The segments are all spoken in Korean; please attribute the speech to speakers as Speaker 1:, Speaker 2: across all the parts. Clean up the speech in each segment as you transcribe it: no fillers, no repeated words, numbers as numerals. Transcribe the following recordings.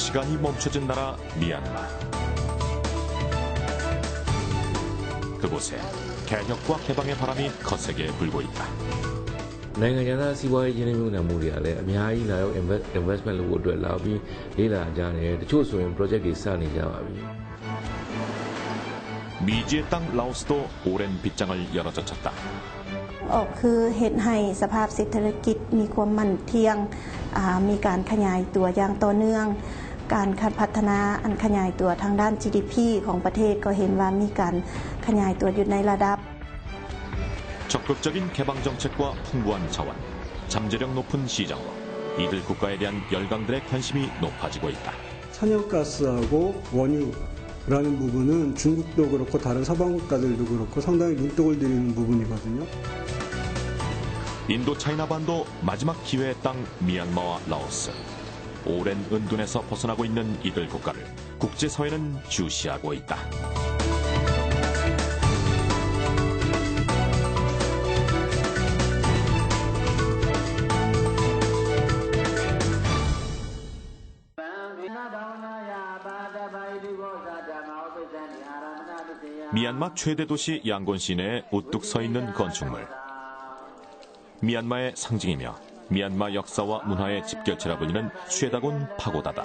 Speaker 1: 시간이 멈춰진 나라 미얀마. 그곳에 개혁과 개방의 바람이 거세게 불고 있다.
Speaker 2: နိုင်ငံခြားသားစီးပွားရေးရင်းနှီးမြှုပ်နှံမှုတွေကလည်းအများကြီးလာရောက် investment လုပ်ဖို့အတွက်လာပြီးလေးလာကြတယ်တချို့ဆိုရင် project တွေစနေကြပါပြီ
Speaker 1: 미지의 땅 라오스도 오랜 빗장을 열어젖혔다.
Speaker 3: คือเห็นให้สภาพเศรษฐกิจมีความมั่นเที่ยงมีการขยายตัวอย่างต่อเนื่องการพัฒนาอันขยายตัวทางด้าน GDP ของประเทศก็เห็นว่ามีการขยายตัวอยู่ในระดับ
Speaker 1: 적극적인 개방 정책과 풍부한 자원, 잠재력 높은 시장, 이들 국가에 대한 열강들의 관심이 높아지고 있다.
Speaker 4: 천연가스하고 원유라는 부분은 중국도 그렇고 다른 서방 국가들도 그렇고 상당히 눈독을 들이는 부분이거든요.
Speaker 1: 인도 차이나 반도 마지막 기회의 땅 미얀마와 라오스. 오랜 은둔에서 벗어나고 있는 이들 국가를 국제사회는 주시하고 있다. 미얀마 최대 도시 양곤 시내에 우뚝 서 있는 건축물. 미얀마의 상징이며 미얀마 역사와 문화의 집결체라 불리는 쉐다곤 파고다다.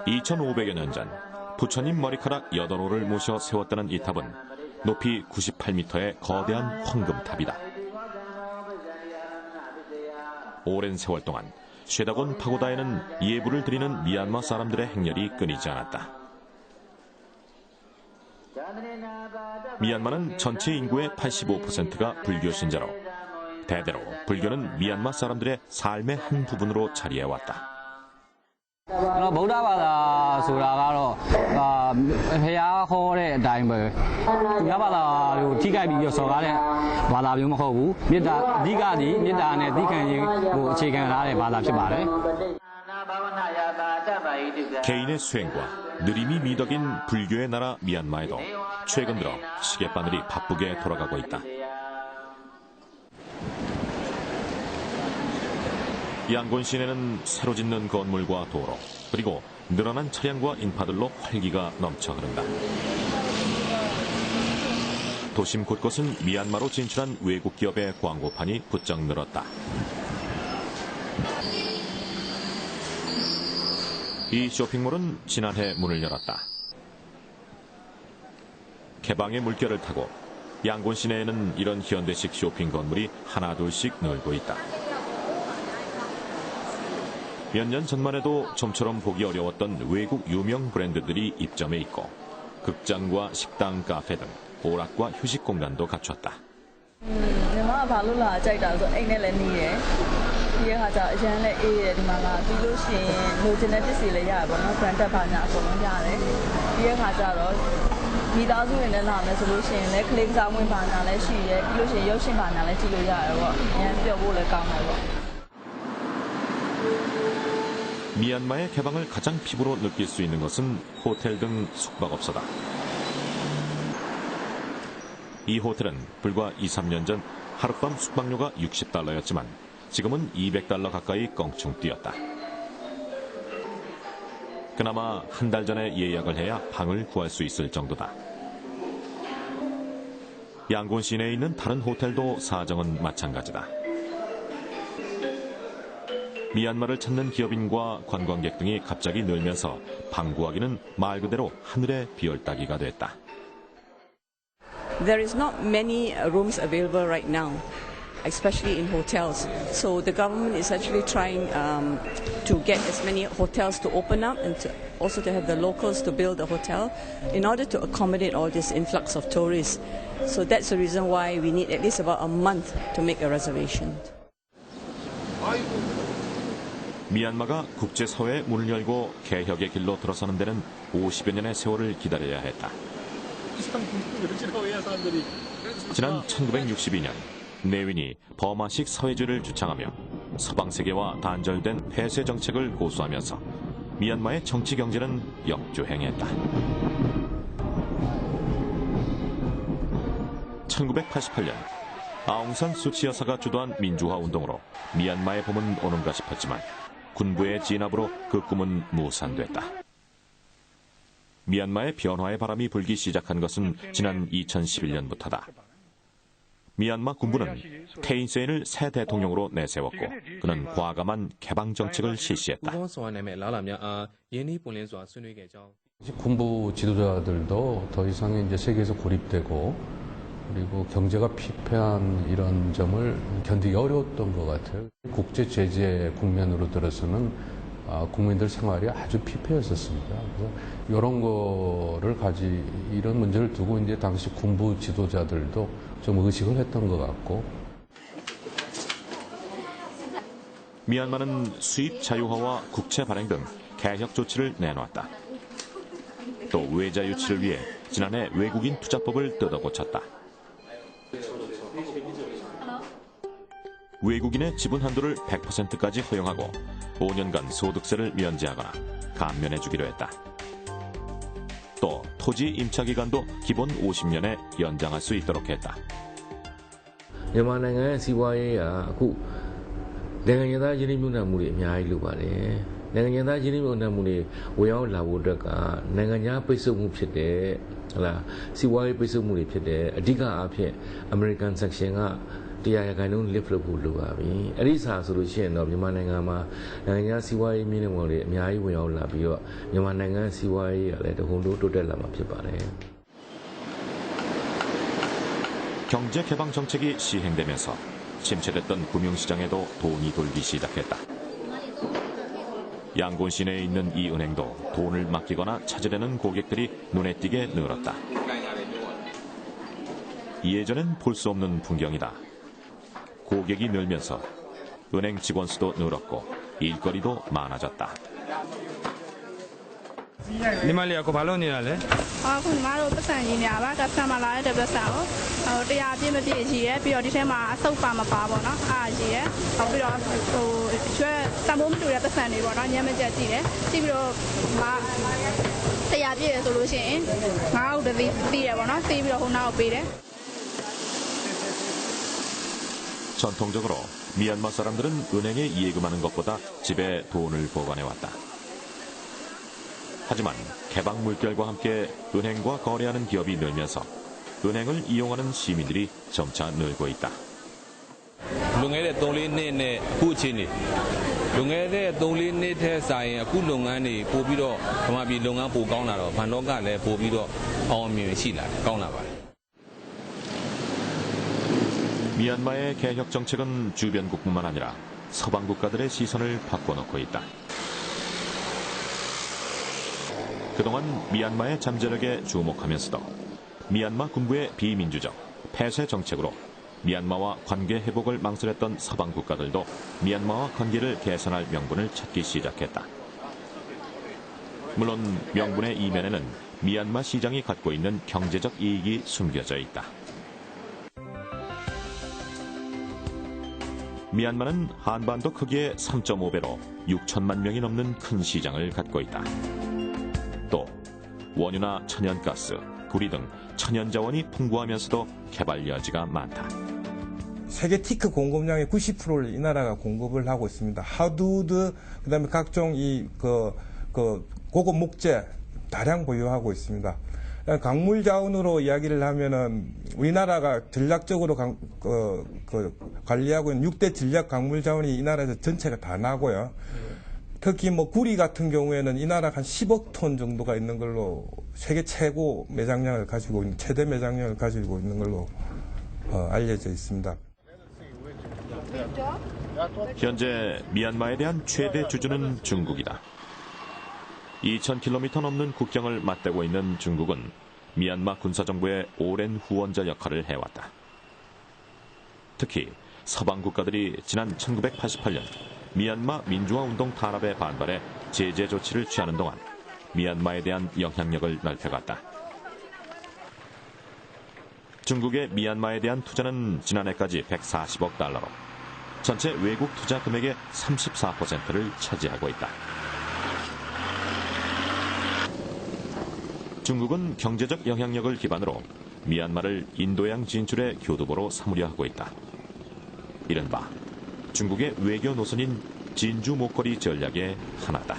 Speaker 1: 2500여 년 전 부처님 머리카락 8호를 모셔 세웠다는 이 탑은 높이 98m의 거대한 황금탑이다. 오랜 세월 동안 쉐다곤 파고다에는 예불을 드리는 미얀마 사람들의 행렬이 끊이지 않았다. 미얀마는 전체 인구의 85%가 불교 신자로 대대로 불교는 미얀마 사람들의 삶의 한 부분으로 자리해왔다.
Speaker 5: ဗုဒ္ဓဘာသာဆိုတာကတော့ဘုရားဟောတဲ့အတိုင်းပဲသူဘာသာကိုထိခိုက်ပြီးစော်ကားတဲ့ဘာသာမျိုးမဟုတ်ဘူးမေတ္တာအဓိကဒီမေတ္တာနဲ့သီးခံခြင်းကိုအခြေခံထားတဲ့ဘာသာဖြစ်ပါတယ်
Speaker 1: 개인의 수행과 느림이 미덕인 불교의 나라 미얀마에도 최근 들어 시계바늘이 바쁘게 돌아가고 있다. 양곤 시내는 새로 짓는 건물과 도로 그리고 늘어난 차량과 인파들로 활기가 넘쳐 흐른다. 도심 곳곳은 미얀마로 진출한 외국 기업의 광고판이 부쩍 늘었다. 이 쇼핑몰은 지난해 문을 열었다. 개방의 물결을 타고 양곤 시내에는 이런 현대식 쇼핑 건물이 하나둘씩 늘고 있다. 몇 년 전만 해도 좀처럼 보기 어려웠던 외국 유명 브랜드들이 입점해 있고 극장과 식당, 카페 등 오락과 휴식 공간도 갖췄다.
Speaker 6: မြန်မာကဘာလို့လာကြိုက်တာဆိုအိမ်နဲ့လည်းနေရယ်ဒီခါကျအရင်လည်းအေးရယ်ဒီမှာကပြီးလို့ရှိရင်လိုချင်တဲ့ပစ္စည်းလည်းရတယ်ပေါ့နော် brand ဘာညာအကုန်လုံးရတယ်ဒီခါကျတော့မိသားစုတွေနဲ့လာမယ်ဆိုလို့ရှိရင်လည်းကလေးကစားဝင်ဘာညာလည်းရှိရယ်ပြီးလို့ရှိရင်ရုပ်ရှင်ဘာညာလည်းကြည့်လို့ရတယ်ပေါ့အရင်ပျော်ဖို့လည်းကောင်းတယ်ပေါ့
Speaker 1: 미얀마의 개방을 가장 피부로 느낄 수 있는 것은 호텔 등 숙박업소다. 이 호텔은 불과 2, 3년 전 하룻밤 숙박료가 $60였지만 지금은 $200 가까이 껑충 뛰었다. 그나마 한 달 전에 예약을 해야 방을 구할 수 있을 정도다. 양곤 시내에 있는 다른 호텔도 사정은 마찬가지다. 미얀마를 찾는 기업인과 관광객 등이 갑자기 늘면서 방 구하기는 말 그대로 하늘의 비올따기가 됐다.
Speaker 7: There is not many rooms available right now, especially in hotels. So the government is actually trying to get as many hotels to open up and also to have the locals to build a hotel in order to accommodate all this influx of tourists. So that's the reason why we need at least about a month to make a reservation.
Speaker 1: 미얀마가 국제사회의 문을 열고 개혁의 길로 들어서는 데는 50여 년의 세월을 기다려야 했다. 지난 1962년 내윈이 버마식 사회주의를 주창하며 서방세계와 단절된 폐쇄 정책을 고수하면서 미얀마의 정치 경제는 역주행했다. 1988년 아웅산 수치 여사가 주도한 민주화 운동으로 미얀마의 봄은 오는가 싶었지만 군부의 진압으로 그 꿈은 무산됐다. 미얀마의 변화의 바람이 불기 시작한 것은 지난 2011년부터다. 미얀마 군부는 테인 세인을 새 대통령으로 내세웠고 그는 과감한 개방 정책을 실시했다.
Speaker 8: 군부 지도자들도 더 이상 이제 세계에서 고립되고 그리고 경제가 피폐한 이런 점을 견디기 어려웠던 것 같아요. 국제 제재 국면으로 들어서는 국민들 생활이 아주 피폐했었습니다. 그래서 이런 문제를 두고 이제 당시 군부 지도자들도 좀 의식을 했던 것 같고.
Speaker 1: 미얀마는 수입 자유화와 국채 발행 등 개혁 조치를 내놓았다. 또 외자 유치를 위해 지난해 외국인 투자법을 뜯어고쳤다. 외국인의 지분 한도를 100%까지 허용하고 5년간 소득세를 면제하거나 감면해주기로 했다. 또 토지 임차 기간도 기본 50년에 연장할 수 있도록 했다.
Speaker 2: မြန်မာနိုင်ငံရဲ့စီးပွားရေးကအခုနိုင်ငံသားရင်းနှီးမြှုပ်နှံမှုတွေအများကြီးလိုပါတယ်။နိုင်ငံသားရင်းနှီးမြှုပ်နှံမှုတွေဝင်ရောက်လာဖို့အတွက်ကနိုင်ငံခြားပိတ်ဆို့မှုဖြစ်တဲ့စီးပွားရေးပိတ်ဆို့မှုတွေဖြစ်တဲ့အဓိကအားဖြင့် American Sanction က100% lift လုပ်ဖို့လိုပါပြီ။အဲ့ဒီစာဆိုလို့ရှိရင်တော့မြန်မာနိုင်ငံမှာနိုင်ငံခြားစီးပွားရေးမြင့်မြတ်တွေအများကြီးဝင်ရောက်လာပြီးတော့မြန်မာနိုင်ငံစီးပွားရေးကလည်းတဟုန်ထိုးတိုးတက်လာမှာဖြစ်ပါတယ်။
Speaker 1: 경제 개방 정책이 시행되면서 침체됐던 금융시장에도 돈이 돌기 시작했다. 양곤 시내에 있는 이 은행도 돈을 맡기거나 찾으려는 고객들이 눈에 띄게 늘었다. 예전엔 볼 수 없는 풍경이다. 고객이 늘면서 은행 직원 수도 늘었고 일거리도 많아졌다.
Speaker 9: ညီမလေးကဘာလုပ်နေတာလဲ
Speaker 10: အခုညီမတို့ပတ်စံကြီးနေရပါကဆံမလာတဲ့ပတ်စံကိုတရားပြည့်မပြည့်ရှိရဲပြီးတော့ဒီထဲမှာအဆုပ်ပါမပါပေါ့နော်အားရှိရဲပြီးတော့ရွှဲတံပိုးမတူတဲ့ပတ်စံတွေပေါ့နော်ညမကြက်ကြည့်တယ်ကြည့်ပြီးတော့တရားပြည့်ရဆိုလို့ရှိရင်ငါ့ကိုတသိရပေါ့နော်သိပြီးတော့ဟိုနောက်ပေးတယ်
Speaker 1: 전통적으로 미얀마 사람들은 은행에 예금하는 것보다 집에 돈을 보관해왔다. 하지만 개방 물결과 함께 은행과 거래하는 기업이 늘면서 은행을 이용하는 시민들이 점차 늘고 있다.
Speaker 11: လွန်ခဲ့တဲ့ 3-4 နှစ်နဲ့အခုအချိန်နေလွန်ခဲ့တဲ့ 3-4 နှစ်ထဲဆိုင်ရင်အခုလုပ်ငန်းတွေပို့ပြီးတော့ဗမာပြည်လုပ်ငန်းပိုကောင်းလာတော့ဘဏ်တော့ကလည်းပို့ပြီးတော့အောင်မြင်ရှိလာတယ်ကောင်းလာပါတယ်
Speaker 1: 미얀마의 개혁 정책은 주변국뿐만 아니라 서방 국가들의 시선을 바꿔놓고 있다. 그동안 미얀마의 잠재력에 주목하면서도 미얀마 군부의 비민주적 폐쇄 정책으로 미얀마와 관계 회복을 망설였던 서방 국가들도 미얀마와 관계를 개선할 명분을 찾기 시작했다. 물론 명분의 이면에는 미얀마 시장이 갖고 있는 경제적 이익이 숨겨져 있다. 미얀마는 한반도 크기의 3.5배로 6천만 명이 넘는 큰 시장을 갖고 있다. 또 원유나 천연가스, 구리 등 천연자원이 풍부하면서도 개발 여지가 많다.
Speaker 12: 세계 티크 공급량의 90%를 이 나라가 공급을 하고 있습니다. 하드우드, 그다음에 각종 고급 목재 다량 보유하고 있습니다. 강물 자원으로 이야기를 하면은 우리나라가 전략적으로 관리하고 있는 6대 전략 강물 자원이 이 나라에서 전체가 다 나고요. 특히 구리 같은 경우에는 이 나라가 한 10억 톤 정도가 있는 걸로 세계 최고 매장량을 가지고 있는 최대 매장량을 가지고 있는 걸로 알려져 있습니다.
Speaker 1: 현재 미얀마에 대한 최대 주주는 중국이다. 2,000km 넘는 국경을 맞대고 있는 중국은 미얀마 군사정부의 오랜 후원자 역할을 해왔다. 특히 서방 국가들이 지난 1988년 미얀마 민주화운동 탄압에 반발해 제재 조치를 취하는 동안 미얀마에 대한 영향력을 넓혀갔다. 중국의 미얀마에 대한 투자는 지난해까지 140억 달러로 전체 외국 투자 금액의 34%를 차지하고 있다. 중국은 경제적 영향력을 기반으로 미얀마를 인도양 진출의 교두보로 삼으려 하고 있다. 이른바 중국의 외교 노선인 진주 목걸이 전략의 하나다.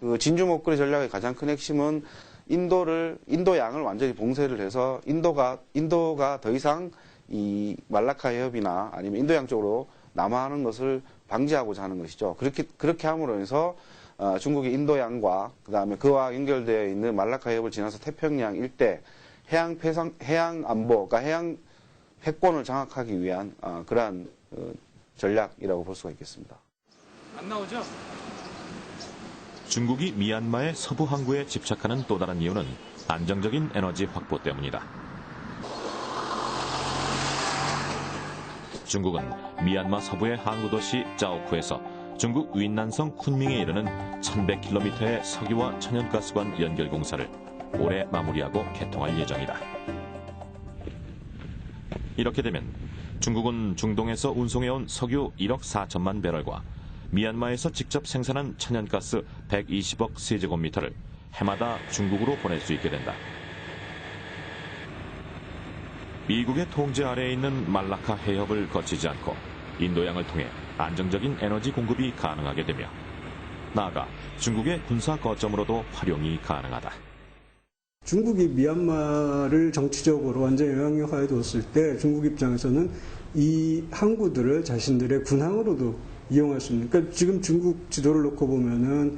Speaker 13: 그 진주 목걸이 전략의 가장 큰 핵심은 인도양을 완전히 봉쇄를 해서 인도가 더 이상 이 말라카 해협이나 아니면 인도양 쪽으로 남하하는 것을 방지하고자 하는 것이죠. 그렇게 함으로 해서 중국이 인도양과 그다음에 그와 연결되어 있는 말라카 해협을 지나서 태평양 일대 해양 안보, 그러니까 해양 패권을 장악하기 위한 그러한 전략이라고 볼 수가 있겠습니다.
Speaker 14: 안 나오죠?
Speaker 1: 중국이 미얀마의 서부 항구에 집착하는 또 다른 이유는 안정적인 에너지 확보 때문이다. 중국은 미얀마 서부의 항구 도시 짜오쿠에서 중국 윈난성 쿤밍에 이르는 1100km의 석유와 천연가스관 연결 공사를 올해 마무리하고 개통할 예정이다. 이렇게 되면 중국은 중동에서 운송해온 석유 1억 4천만 배럴과 미얀마에서 직접 생산한 천연가스 120억 세제곱미터를 해마다 중국으로 보낼 수 있게 된다. 미국의 통제 아래에 있는 말라카 해협을 거치지 않고 인도양을 통해 안정적인 에너지 공급이 가능하게 되며 나아가 중국의 군사 거점으로도 활용이 가능하다.
Speaker 4: 중국이 미얀마를 정치적으로 완전 영향력 하에 두었을 때 중국 입장에서는 이 항구들을 자신들의 군항으로도 이용할 수 있는, 그러니까 지금 중국 지도를 놓고 보면은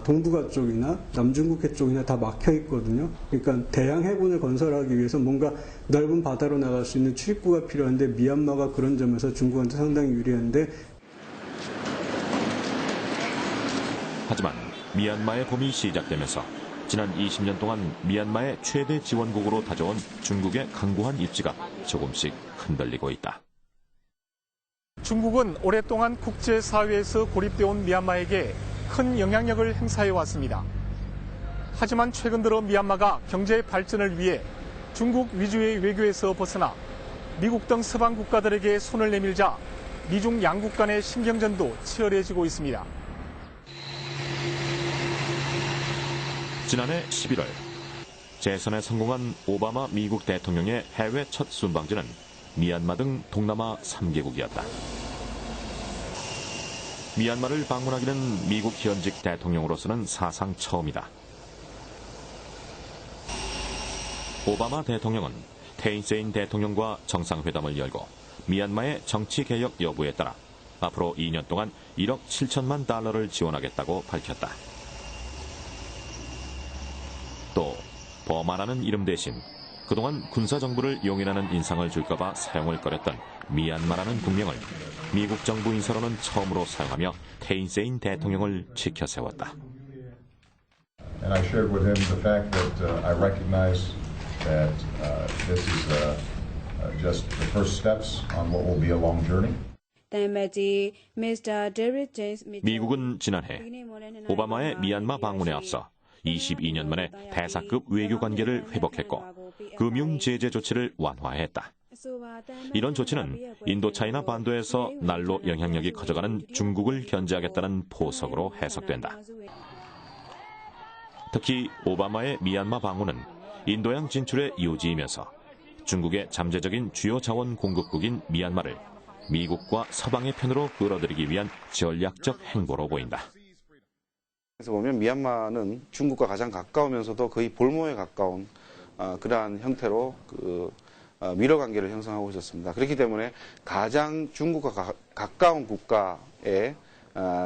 Speaker 4: 동북아 쪽이나 남중국해 쪽이나 다 막혀 있거든요. 그러니까 대양 해군을 건설하기 위해서 뭔가 넓은 바다로 나갈 수 있는 출입구가 필요한데 미얀마가 그런 점에서 중국한테 상당히 유리한데.
Speaker 1: 하지만 미얀마의 봄이 시작되면서 지난 20년 동안 미얀마의 최대 지원국으로 다져온 중국의 강고한 입지가 조금씩 흔들리고 있다.
Speaker 14: 중국은 오랫동안 국제사회에서 고립되어 온 미얀마에게 큰 영향력을 행사해 왔습니다. 하지만 최근 들어 미얀마가 경제 발전을 위해 중국 위주의 외교에서 벗어나 미국 등 서방 국가들에게 손을 내밀자 미중 양국 간의 신경전도 치열해지고 있습니다.
Speaker 1: 지난해 11월 재선에 성공한 오바마 미국 대통령의 해외 첫 순방지는 미얀마 등 동남아 3개국이었다. 미얀마를 방문하기는 미국 현직 대통령으로서는 사상 처음이다. 오바마 대통령은 테인세인 대통령과 정상회담을 열고 미얀마의 정치개혁 여부에 따라 앞으로 2년 동안 1억 7천만 달러를 지원하겠다고 밝혔다. 또 버마라는 이름 대신 그동안 군사정부를 용인하는 인상을 줄까봐 사용을 꺼렸던 미얀마라는 국명을 미국 정부 인사로는 처음으로 사용하며 테인세인 대통령을 지켜 세웠다.
Speaker 15: And I shared with him the fact that I recognize that this is just the first steps on what will be a long journey.
Speaker 1: 미국은 지난해 오바마의 미얀마 방문에 앞서 22년 만에 대사급 외교관계를 회복했고 금융 제재 조치를 완화했다. 이런 조치는 인도차이나 반도에서 날로 영향력이 커져가는 중국을 견제하겠다는 포석으로 해석된다. 특히 오바마의 미얀마 방문은 인도양 진출의 요지이면서 중국의 잠재적인 주요 자원 공급국인 미얀마를 미국과 서방의 편으로 끌어들이기 위한 전략적 행보로 보인다.
Speaker 13: 그래서 보면 미얀마는 중국과 가장 가까우면서도 거의 볼모에 가까운 그러한 형태로 밀어 관계를 형성하고 있었습니다. 그렇기 때문에 가장 중국과 가까운 국가에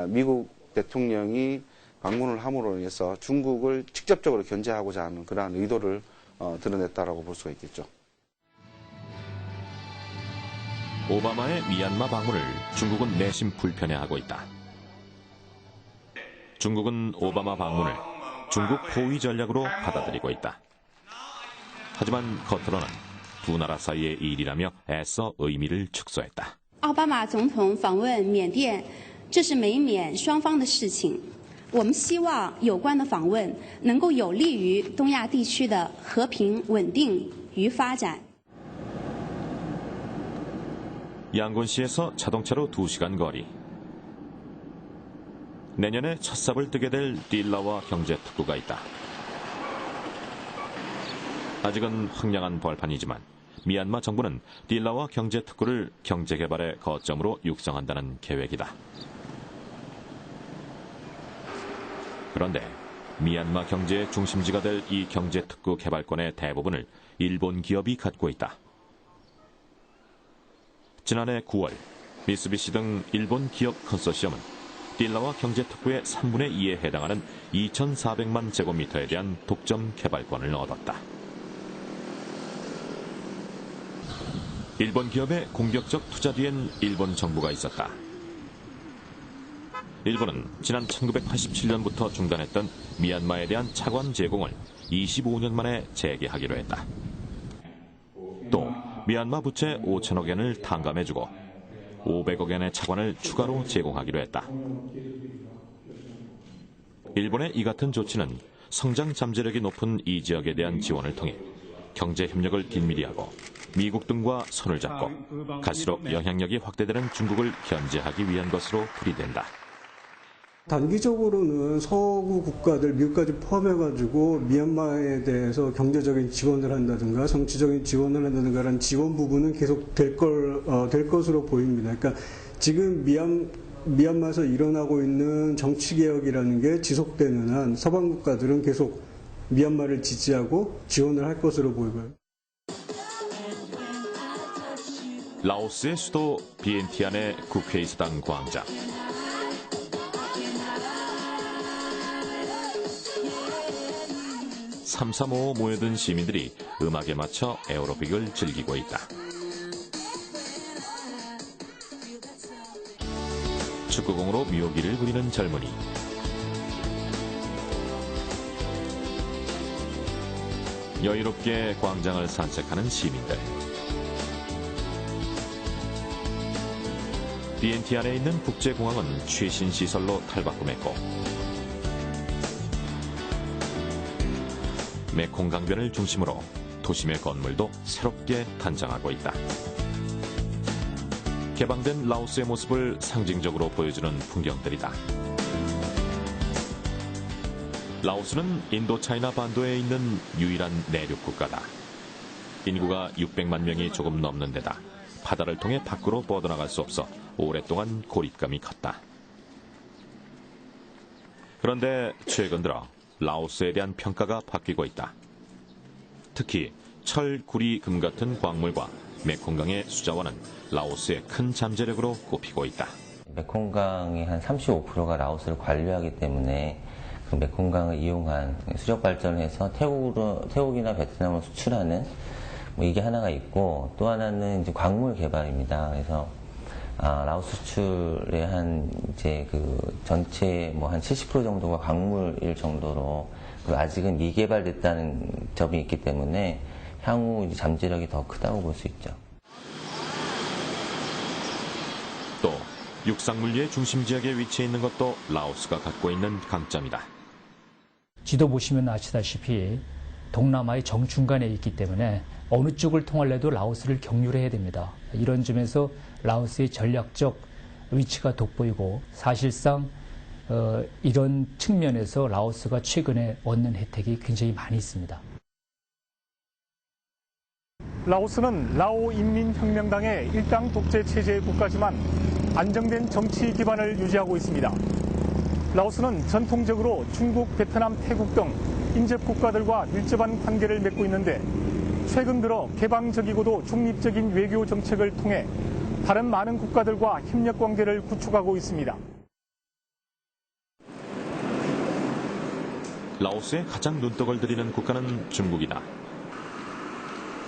Speaker 13: 미국 대통령이 방문을 함으로 인해서 중국을 직접적으로 견제하고자 하는 그러한 의도를 드러냈다라고 볼 수가 있겠죠.
Speaker 1: 오바마의 미얀마 방문을 중국은 내심 불편해하고 있다. 중국은 오바마 방문을 중국 포위 전략으로 받아들이고 있다. 하지만 겉으로는 두 나라 사이의 일이라며 애써 의미를 축소했다.
Speaker 16: 奥巴马总统访问缅甸，这是美缅双方的事情。我们希望有关的访问能够有利于东亚地区的和平、稳定与发展。
Speaker 1: 양곤시에서 자동차로 2시간 거리. 내년에 첫 삽을 뜨게 될 딜라와 경제 특구가 있다. 아직은 황량한 벌판이지만 미얀마 정부는 딜라와 경제특구를 경제개발의 거점으로 육성한다는 계획이다. 그런데 미얀마 경제의 중심지가 될 이 경제특구 개발권의 대부분을 일본 기업이 갖고 있다. 지난해 9월 미쓰비시 등 일본 기업 컨소시엄은 딜라와 경제특구의 3분의 2에 해당하는 2,400만 제곱미터에 대한 독점 개발권을 얻었다. 일본 기업의 공격적 투자 뒤엔 일본 정부가 있었다. 일본은 지난 1987년부터 중단했던 미얀마에 대한 차관 제공을 25년 만에 재개하기로 했다. 또 미얀마 부채 5천억 엔을 탕감해주고 500억 엔의 차관을 추가로 제공하기로 했다. 일본의 이 같은 조치는 성장 잠재력이 높은 이 지역에 대한 지원을 통해 경제 협력을 긴밀히 하고 미국 등과 손을 잡고 갈수록 영향력이 확대되는 중국을 견제하기 위한 것으로 풀이된다.
Speaker 4: 단기적으로는 서구 국가들, 미국까지 포함해가지고 미얀마에 대해서 경제적인 지원을 한다든가 정치적인 지원을 한다든가라는 지원 부분은 계속 될 것으로 보입니다. 그러니까 지금 미얀마에서 일어나고 있는 정치개혁이라는 게 지속되는 한 서방 국가들은 계속 미얀마를 지지하고 지원을 할 것으로 보이고요.
Speaker 1: 라오스의 수도 비엔티안의 국회의사당 광장. 삼삼오오 모여든 시민들이 음악에 맞춰 에어로빅을 즐기고 있다. 축구공으로 묘기를 부리는 젊은이. 여유롭게 광장을 산책하는 시민들. 비엔티안에 있는 국제공항은 최신 시설로 탈바꿈했고 메콩 강변을 중심으로 도심의 건물도 새롭게 단장하고 있다. 개방된 라오스의 모습을 상징적으로 보여주는 풍경들이다. 라오스는 인도차이나 반도에 있는 유일한 내륙 국가다. 인구가 600만 명이 조금 넘는 데다 바다를 통해 밖으로 뻗어나갈 수 없어 오랫동안 고립감이 컸다. 그런데 최근 들어 라오스에 대한 평가가 바뀌고 있다. 특히 철, 구리, 금 같은 광물과 메콩강의 수자원은 라오스의 큰 잠재력으로 꼽히고 있다.
Speaker 17: 메콩강의 한 35%가 라오스를 관리하기 때문에 그 메콩강을 이용한 수력 발전을 해서 태국이나 베트남으로 수출하는 이게 하나가 있고, 또 하나는 이제 광물 개발입니다. 그래서 라오스 수출의 전체 한 70% 정도가 광물일 정도로, 그리고 아직은 미개발됐다는 점이 있기 때문에 향후 이제 잠재력이 더 크다고 볼 수 있죠.
Speaker 1: 또 육상물류의 중심 지역에 위치해 있는 것도 라오스가 갖고 있는 강점이다.
Speaker 18: 지도 보시면 아시다시피 동남아의 정중간에 있기 때문에 어느 쪽을 통할래도 라오스를 경유해야 됩니다. 이런 점에서 라오스의 전략적 위치가 돋보이고, 사실상 이런 측면에서 라오스가 최근에 얻는 혜택이 굉장히 많이 있습니다.
Speaker 14: 라오스는 라오 인민혁명당의 일당 독재 체제의 국가지만 안정된 정치 기반을 유지하고 있습니다. 라오스는 전통적으로 중국, 베트남, 태국 등 인접 국가들과 밀접한 관계를 맺고 있는데, 최근 들어 개방적이고도 중립적인 외교 정책을 통해 다른 많은 국가들과 협력 관계를 구축하고 있습니다.
Speaker 1: 라오스의 가장 눈독을 들이는 국가는 중국이다.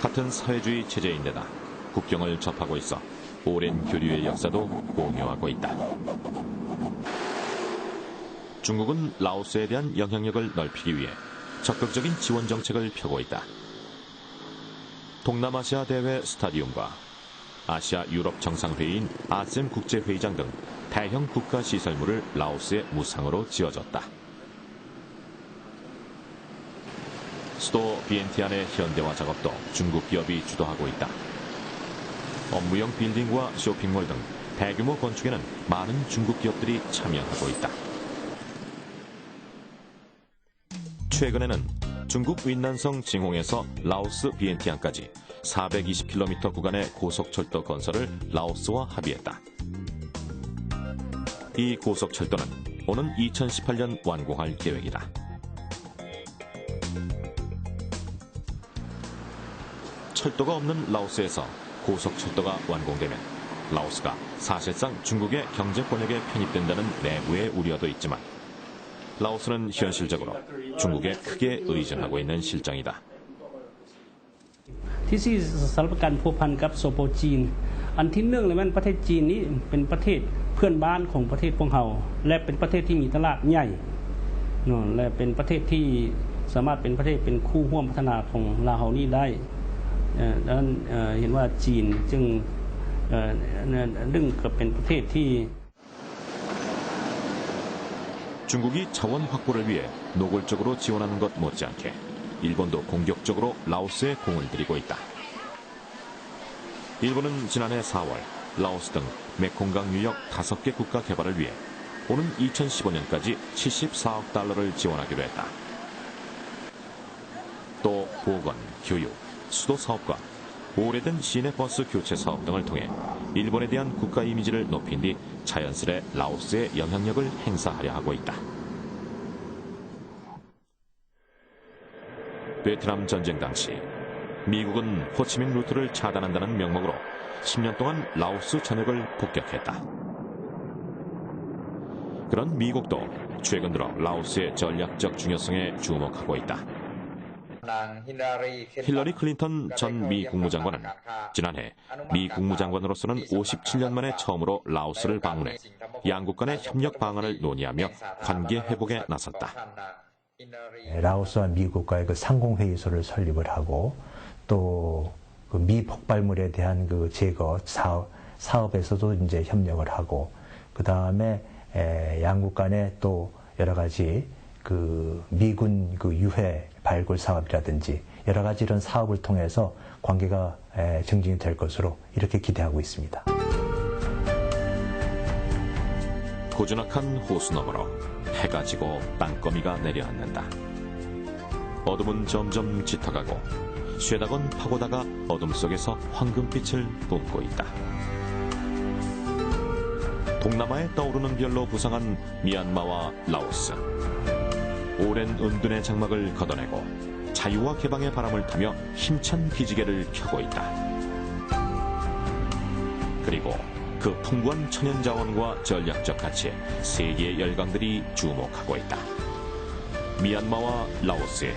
Speaker 1: 같은 사회주의 체제인데다 국경을 접하고 있어 오랜 교류의 역사도 공유하고 있다. 중국은 라오스에 대한 영향력을 넓히기 위해 적극적인 지원 정책을 펴고 있다. 동남아시아 대회 스타디움과 아시아 유럽 정상회의인 아셈 국제회의장 등 대형 국가시설물을 라오스의 무상으로 지어줬다. 수도 비엔티안의 현대화 작업도 중국 기업이 주도하고 있다. 업무용 빌딩과 쇼핑몰 등 대규모 건축에는 많은 중국 기업들이 참여하고 있다. 최근에는 중국 윈난성 징홍에서 라오스 비엔티안까지 420km 구간의 고속철도 건설을 라오스와 합의했다. 이 고속철도는 오는 2018년 완공할 계획이다. 철도가 없는 라오스에서 고속철도가 완공되면 라오스가 사실상 중국의 경제 권력에 편입된다는 내부의 우려도 있지만 라오스는 현실적으로 중국에 크게 의존하고 있는 실정이다.
Speaker 19: ที่สี่สารประกันพัวพันกับโซโปจีนอันที่หนึ่งเลยมันประเทศจีนนี้เป็นประเทศเพื่อนบ้านของประเทศพวกเราและเป็นประเทศที่มีตลาดใหญ่และเป็นประเทศที่สามารถเป็นประเทศเป็นคู่ร่วมพัฒนาของลาวนี้ได้ดังนั้นเห็นว่าจีนจึงดึงกับเป็นประเทศที่
Speaker 1: 중국이 자원 확보를 위해 노골적으로 지원하는 것 못지않게 일본도 공격적으로 라오스에 공을 들이고 있다. 일본은 지난해 4월 라오스 등 메콩강 유역 5개 국가 개발을 위해 오는 2015년까지 74억 달러를 지원하기로 했다. 또 보건, 교육, 수도 사업과 오래된 시내버스 교체 사업 등을 통해 일본에 대한 국가 이미지를 높인 뒤 자연스레 라오스의 영향력을 행사하려 하고 있다. 베트남 전쟁 당시 미국은 호치민 루트를 차단한다는 명목으로 10년 동안 라오스 전역을 폭격했다. 그런 미국도 최근 들어 라오스의 전략적 중요성에 주목하고 있다. 힐러리 클린턴 전 미 국무장관은 지난해 미 국무장관으로서는 57년 만에 처음으로 라오스를 방문해 양국 간의 협력 방안을 논의하며 관계 회복에 나섰다.
Speaker 20: 라오스와 미국과의 그 상공회의소를 설립을 하고 또 그 미 폭발물에 대한 그 제거 사업에서도 이제 협력을 하고 그 다음에 양국 간에 또 여러 가지 그 미군 그 유해 발굴 사업이라든지 여러 가지 이런 사업을 통해서 관계가 증진이 될 것으로 이렇게 기대하고 있습니다.
Speaker 1: 고즈넉한 호수 너머로 해가 지고 땅거미가 내려앉는다. 어둠은 점점 짙어가고 쇠다건 파고다가 어둠 속에서 황금빛을 뿜고 있다. 동남아에 떠오르는 별로 부상한 미얀마와 라오스. 오랜 은둔의 장막을 걷어내고 자유와 개방의 바람을 타며 힘찬 기지개를 켜고 있다. 그리고 그 풍부한 천연자원과 전략적 가치에 세계의 열강들이 주목하고 있다. 미얀마와 라오스에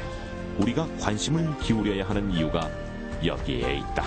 Speaker 1: 우리가 관심을 기울여야 하는 이유가 여기에 있다.